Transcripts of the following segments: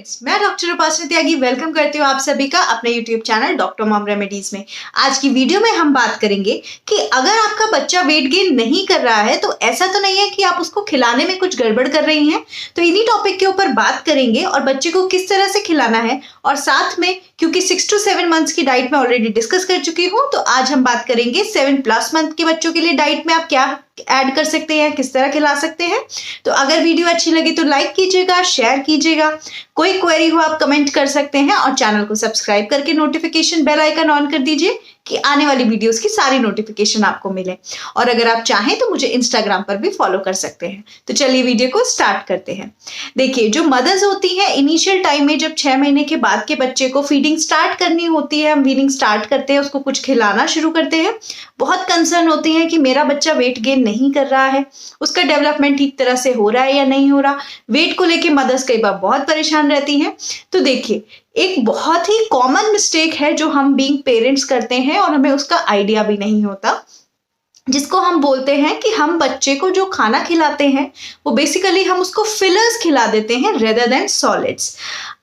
Parents, मैं doctor उपासना त्यागी welcome करती हूँ आप सभी का अपने YouTube channel doctor mom remedies में। आज की वीडियो में हम बात करेंगे कि अगर आपका बच्चा वेट गेन नहीं कर रहा है तो ऐसा तो नहीं है कि आप उसको खिलाने में कुछ गड़बड़ कर रही हैं। तो इन्हीं टॉपिक के ऊपर बात करेंगे और बच्चे को किस तरह से खिलाना है, और साथ में क्योंकि 6 to 7 मंथ्स की डाइट में ऑलरेडी डिस्कस कर चुकी हूँ, तो आज हम बात करेंगे 7+ मंथ के बच्चों के लिए डाइट में आप क्या ऐड कर सकते हैं, किस तरह खिला सकते हैं। तो अगर वीडियो अच्छी लगी तो लाइक कीजिएगा, शेयर कीजिएगा, कोई क्वेरी हो आप कमेंट कर सकते हैं, और चैनल को सब्सक्राइब करके नोटिफिकेशन बेल आइकन ऑन कर दीजिए कि आने वाली वीडियोस की सारी नोटिफिकेशन आपको मिले। और अगर आप चाहें तो मुझे इंस्टाग्राम पर भी फॉलो कर सकते हैं। तो चलिए वीडियो को स्टार्ट करते हैं। देखिए, जो मदर्स होती हैं इनिशियल टाइम में, जब 6 महीने के बाद के बच्चे को फीडिंग स्टार्ट करनी होती है, हम फीडिंग स्टार्ट करते हैं, उसको कुछ खिलाना शुरू करते हैं, बहुत कंसर्न होती है कि मेरा बच्चा वेट गेन नहीं कर रहा है, उसका डेवलपमेंट ठीक तरह से हो रहा है या नहीं हो रहा। वेट को लेके मदर्स कई बार बहुत परेशान रहती हैं। तो देखिए, एक बहुत ही कॉमन मिस्टेक है जो हम बीइंग पेरेंट्स करते हैं और हमें उसका आइडिया भी नहीं होता, जिसको हम बोलते हैं कि हम बच्चे को जो खाना खिलाते हैं वो बेसिकली हम उसको फिलर्स खिला देते हैं रेदर देन सॉलिड्स।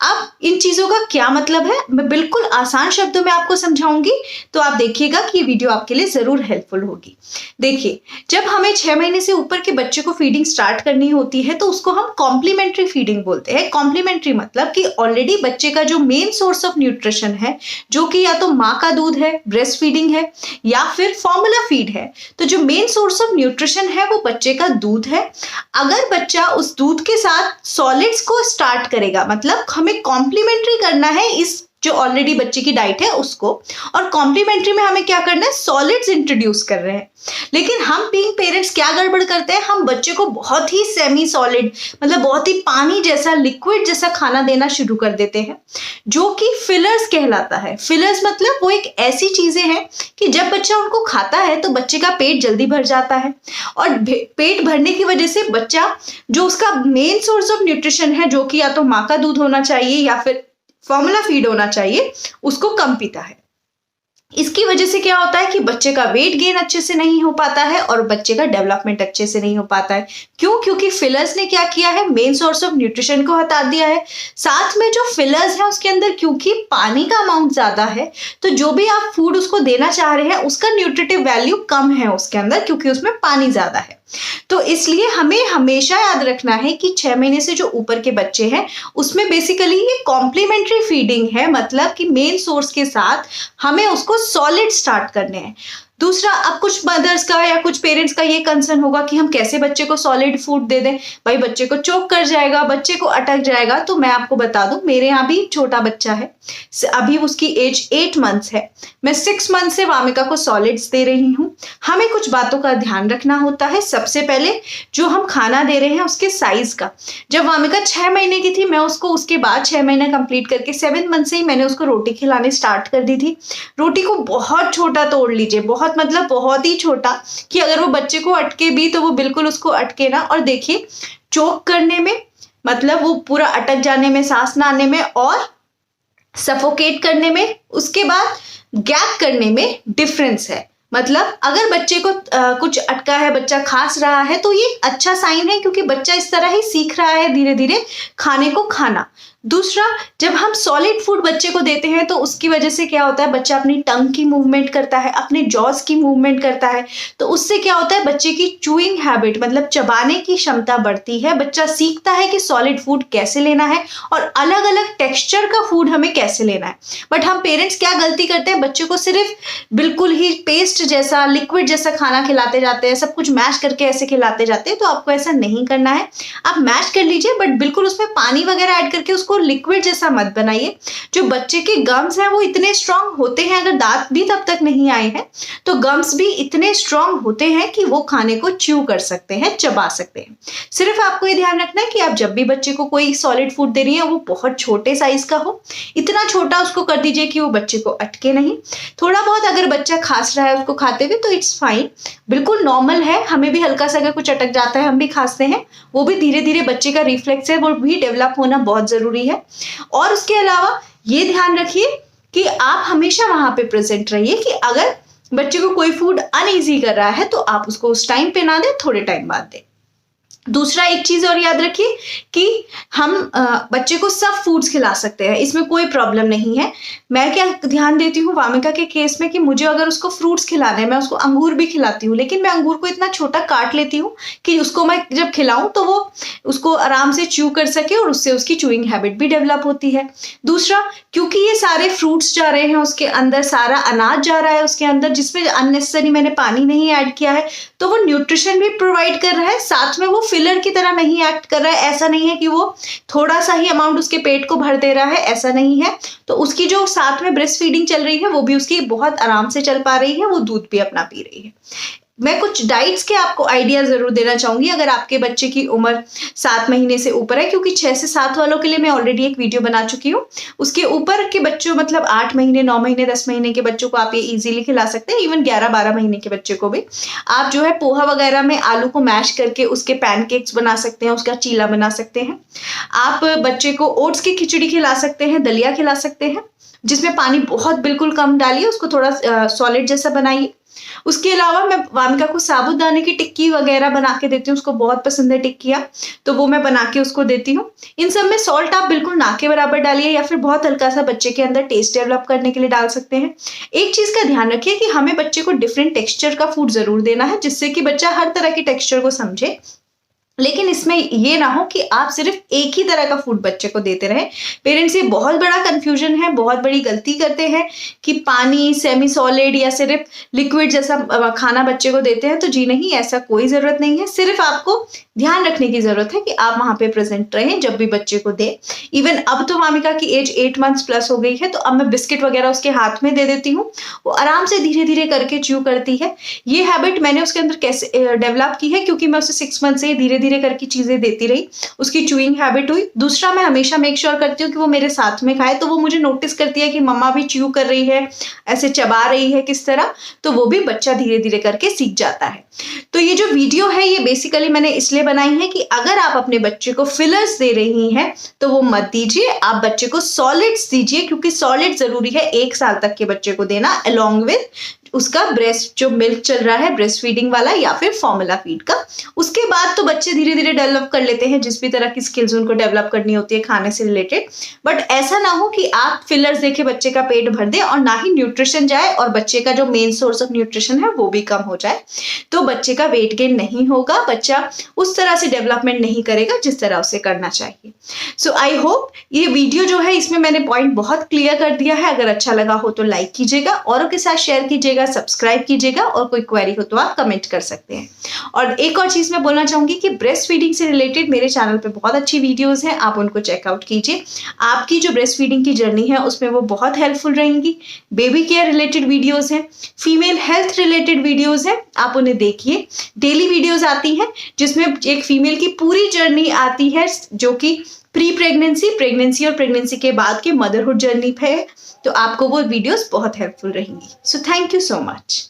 अब इन चीजों का क्या मतलब है, मैं बिल्कुल आसान शब्दों में आपको समझाऊंगी, तो आप देखिएगा कि ये वीडियो आपके लिए जरूर हेल्पफुल होगी। देखिए, जब हमें 6 महीने से ऊपर के बच्चे को फीडिंग स्टार्ट करनी होती है तो उसको हम कॉम्प्लीमेंट्री फीडिंग बोलते हैं। कॉम्प्लीमेंट्री मतलब कि ऑलरेडी बच्चे का जो मेन सोर्स ऑफ न्यूट्रिशन है, जो कि या तो माँ का दूध है, ब्रेस्ट फीडिंग है, या फिर फॉर्मूला फीड है, तो जो मेन सोर्स ऑफ न्यूट्रिशन है वो बच्चे का दूध है। अगर बच्चा उस दूध के साथ सॉलिड्स को स्टार्ट करेगा, मतलब हमें कॉम्प्लीमेंट्री करना है इस जो ऑलरेडी बच्चे की डाइट है उसको, और कॉम्प्लीमेंट्री में हमें क्या करना है, सॉलिड्स इंट्रोड्यूस कर रहे हैं। लेकिन हम बीइंग पेरेंट्स क्या गड़बड़ करते हैं, हम बच्चे को बहुत ही सेमी सॉलिड, मतलब बहुत ही पानी जैसा, लिक्विड जैसा खाना देना शुरू कर देते हैं, जो कि फिलर्स कहलाता है। फिलर्स मतलब वो एक ऐसी चीजें हैं कि जब बच्चा उनको खाता है तो बच्चे का पेट जल्दी भर जाता है, और पेट भरने की वजह से बच्चा जो उसका मेन सोर्स ऑफ न्यूट्रिशन है, जो कि या तो माँ का दूध होना चाहिए या फिर फॉर्मूला फीड होना चाहिए, उसको कम पीता है। इसकी वजह से क्या होता है कि बच्चे का वेट गेन अच्छे से नहीं हो पाता है और बच्चे का डेवलपमेंट अच्छे से नहीं हो पाता है। क्यों? क्योंकि फिलर्स ने क्या किया है, मेन सोर्स ऑफ न्यूट्रिशन को हटा दिया है। साथ में जो फिलर्स है उसके अंदर क्योंकि पानी का अमाउंट ज्यादा है, तो जो भी आप फूड उसको देना चाह रहे हैं उसका न्यूट्रिटिव वैल्यू कम है उसके अंदर, क्योंकि उसमें पानी ज्यादा है। तो इसलिए हमें हमेशा याद रखना है कि 6 महीने से जो ऊपर के बच्चे हैं उसमें बेसिकली ये कॉम्प्लीमेंट्री फीडिंग है, मतलब कि मेन सोर्स के साथ हमें उसको सॉलिड स्टार्ट करने हैं। दूसरा, अब कुछ मदर्स का या कुछ पेरेंट्स का ये कंसर्न होगा कि हम कैसे बच्चे को सॉलिड फूड दे दें, भाई बच्चे को चोक कर जाएगा, बच्चे को अटक जाएगा। तो मैं आपको बता दूं, मेरे यहाँ भी छोटा बच्चा है, अभी उसकी एज 8 मंथ्स है, मैं 6 मंथ से वामिका को सॉलिड्स दे रही हूँ। हमें कुछ बातों का ध्यान रखना होता है। सबसे पहले जो हम खाना दे रहे हैं उसके साइज का। जब वामिका 6 महीने की थी, मैं उसको उसके बाद 6 महीने कंप्लीट करके 7 मंथ से ही मैंने उसको रोटी खिलाने स्टार्ट कर दी थी। रोटी को बहुत छोटा तोड़ लीजिए, बहुत मतलब बहुत ही छोटा, कि अगर वो बच्चे को अटके भी तो वो बिल्कुल उसको अटके ना। और देखिए, चोक करने में मतलब वो पूरा अटक जाने में, सांस ना आने में, और सफोकेट करने में, उसके बाद गैप करने में डिफरेंस है। मतलब अगर बच्चे को कुछ अटका है, बच्चा खांस रहा है, तो ये अच्छा साइन है, क्योंकि बच्चा इस तरह ही सीख रहा है धीरे धीरे खाने को खाना। दूसरा, जब हम सॉलिड फूड बच्चे को देते हैं तो उसकी वजह से क्या होता है, बच्चा अपनी टंग की मूवमेंट करता है, अपने जॉज की मूवमेंट करता है, तो उससे क्या होता है, बच्चे की चूइंग हैबिट मतलब चबाने की क्षमता बढ़ती है। बच्चा सीखता है कि सॉलिड फूड कैसे लेना है और अलग अलग टेक्सचर का फूड हमें कैसे लेना है। बट हम पेरेंट्स क्या गलती करते हैं, बच्चे को सिर्फ बिल्कुल ही पेस्ट जैसा, लिक्विड जैसा खाना खिलाते जाते हैं, सब कुछ मैश करके ऐसे खिलाते जाते हैं। तो आपको ऐसा नहीं करना है। आप मैश कर लीजिए, बट बिल्कुल उसमें पानी वगैरह ऐड करके उसको लिक्विड जैसा मत बनाइए। जो बच्चे के गम्स हैं वो इतने स्ट्रांग होते हैं, अगर दांत भी तब तक नहीं आए हैं तो गम्स भी इतने स्ट्रांग होते हैं कि वो खाने को च्यू कर सकते हैं, चबा सकते हैं। सिर्फ आपको ये ध्यान रखना है कि आप जब भी बच्चे को कोई सॉलिड फूड दे रही हैं वो बहुत छोटे साइज का हो। इतना छोटा उसको कर दीजिए कि वो बच्चे को अटके नहीं। थोड़ा बहुत अगर बच्चा खांस रहा है उसको खाते हुए तो इट्स फाइन, बिल्कुल नॉर्मल है। हमें भी हल्का सा अगर कुछ अटक जाता है हम भी खांसते हैं, वो भी धीरे धीरे बच्चे का रिफ्लेक्स है, वो भी डेवलप होना बहुत जरूरी है। और उसके अलावा ये ध्यान रखिए कि आप हमेशा वहां पे प्रेजेंट रहिए कि अगर बच्चे को कोई फूड अनईजी कर रहा है तो आप उसको उस टाइम पे ना दें, थोड़े टाइम बाद दें। दूसरा एक चीज और याद रखिए कि हम बच्चे को सब फूड्स खिला सकते हैं, इसमें कोई प्रॉब्लम नहीं है। मैं क्या ध्यान देती हूँ वामिका के केस में कि मुझे अगर उसको फ्रूट्स खिलाना है, मैं उसको अंगूर भी खिलाती हूँ, लेकिन मैं अंगूर को इतना छोटा काट लेती हूँ कि उसको मैं जब खिलाऊं तो वो उसको आराम से च्यू कर सके और उससे उसकी च्यूइंग हैबिट भी डेवलप होती है। दूसरा, क्योंकि ये सारे फ्रूट्स जा रहे हैं उसके अंदर, सारा अनाज जा रहा है उसके अंदर जिसमें अननेसेसरी मैंने पानी नहीं ऐड किया है, तो वो न्यूट्रिशन भी प्रोवाइड कर रहा है, साथ में वो फिलर की तरह नहीं एक्ट कर रहा है। ऐसा नहीं है कि वो थोड़ा सा ही अमाउंट उसके पेट को भर दे रहा है, ऐसा नहीं है। तो उसकी जो साथ में ब्रेस्ट फीडिंग चल रही है वो भी उसकी बहुत आराम से चल पा रही है, वो दूध भी अपना पी रही है। मैं कुछ डाइट्स के आपको आइडिया जरूर देना चाहूंगी अगर आपके बच्चे की उम्र 7 महीने से ऊपर है, क्योंकि 6 से 7 वालों के लिए मैं ऑलरेडी एक वीडियो बना चुकी हूँ। उसके ऊपर के बच्चों मतलब 8 महीने, 9 महीने, 10 महीने के बच्चों को आप ये इजीली खिला सकते हैं। इवन 11-12 महीने के बच्चे को भी आप जो है पोहा वगैरह में आलू को मैश करके उसके पैनकेक्स बना सकते हैं, उसका चीला बना सकते हैं। आप बच्चे को ओट्स की खिचड़ी खिला सकते हैं, दलिया खिला सकते हैं जिसमें पानी बहुत बिल्कुल कम डालिए, उसको थोड़ा सॉलिड जैसा बनाइए। उसके अलावा मैं वामिका को साबूदाने की टिक्की वगैरह बना के देती हूँ, उसको बहुत पसंद है टिक्कियाँ, तो वो मैं बना के उसको देती हूँ। इन सब में सॉल्ट आप बिल्कुल ना के बराबर डालिए या फिर बहुत हल्का सा बच्चे के अंदर टेस्ट डेवलप करने के लिए डाल सकते हैं। एक चीज का ध्यान रखिए कि हमें बच्चे को डिफरेंट टेक्सचर का फूड जरूर देना है, जिससे कि बच्चा हर तरह के टेक्सचर को समझे, लेकिन इसमें ये ना हो कि आप सिर्फ एक ही तरह का फूड बच्चे को देते रहे। पेरेंट्स ये बहुत बड़ा कंफ्यूजन है, बहुत बड़ी गलती करते हैं कि पानी, सेमी सॉलिड या सिर्फ लिक्विड जैसा खाना बच्चे को देते हैं। तो जी नहीं, ऐसा कोई जरूरत नहीं है। सिर्फ आपको ध्यान रखने की जरूरत है कि आप वहां पे प्रेजेंट रहें जब भी बच्चे को दे। इवन अब तो वामिका की एज 8 मंथ्स प्लस हो गई है, तो अब मैं बिस्किट वगैरह उसके हाथ में दे देती हूँ, वो आराम से धीरे धीरे करके च्यू करती है। ये हैबिट मैंने उसके अंदर कैसे डेवलप की है, क्योंकि मैं उसे 6 मंथ से धीरे धीरे करके चीजें देती रही, उसकी च्यूइंग हैबिट हुई। दूसरा, मैं हमेशा मेक श्योर करती हूँ कि वो मेरे साथ में खाए, तो वो मुझे नोटिस करती है कि मम्मा भी च्यू कर रही है, ऐसे चबा रही है किस तरह, तो वो भी बच्चा धीरे धीरे करके सीख जाता है। तो ये जो वीडियो है ये बेसिकली मैंने इसलिए बनाई है कि अगर आप अपने बच्चे को फिलर्स दे रही हैं तो वो मत दीजिए, आप बच्चे को सॉलिड्स दीजिए, क्योंकि सॉलिड जरूरी है 1 साल तक के बच्चे को देना, अलोंग विद उसका ब्रेस्ट जो मिल्क चल रहा है ब्रेस्ट फीडिंग वाला या फिर फॉर्मूला फीड का। उसके बाद तो बच्चे धीरे धीरे डेवलप कर लेते हैं जिस भी तरह की स्किल्स उनको डेवलप करनी होती है खाने से रिलेटेड। बट ऐसा ना हो कि आप फिलर्स देके बच्चे का पेट भर दे और ना ही न्यूट्रिशन जाए और बच्चे का जो मेन सोर्स ऑफ न्यूट्रिशन है वो भी कम हो जाए, तो बच्चे का वेट गेन नहीं होगा, बच्चा उस तरह से डेवलपमेंट नहीं करेगा जिस तरह उसे करना चाहिए। सो आई होप ये वीडियो जो है इसमें मैंने पॉइंट बहुत क्लियर कर दिया है। अगर अच्छा लगा हो तो लाइक कीजिएगा, औरों के साथ शेयर कीजिएगा, सब्सक्राइब कीजिएगा, और कोई क्वेरी हो तो आप कमेंट कर सकते हैं। और एक और चीज मैं बोलना चाहूंगी कि ब्रेस्ट फीडिंग से रिलेटेड मेरे चैनल पे बहुत अच्छी वीडियोस हैं, आप उनको चेकआउट कीजिए। आपकी जो ब्रेस्ट फीडिंग की जर्नी है उसमें वो बहुत हेल्पफुल रहेंगी। बेबी केयर रिलेटेड वीडियोस हैं, फीमेल हेल्थ रिलेटेड वीडियोस हैं, आप उन्हें देखिए। डेली वीडियोस आती हैं जिसमें एक फीमेल की पूरी जर्नी आती है, जो कि प्री प्रेगनेंसी, प्रेगनेंसी और प्रेगनेंसी के बाद के मदरहुड जर्नी पे है, तो आपको वो वीडियोस बहुत हेल्पफुल रहेंगी। So thank you so much.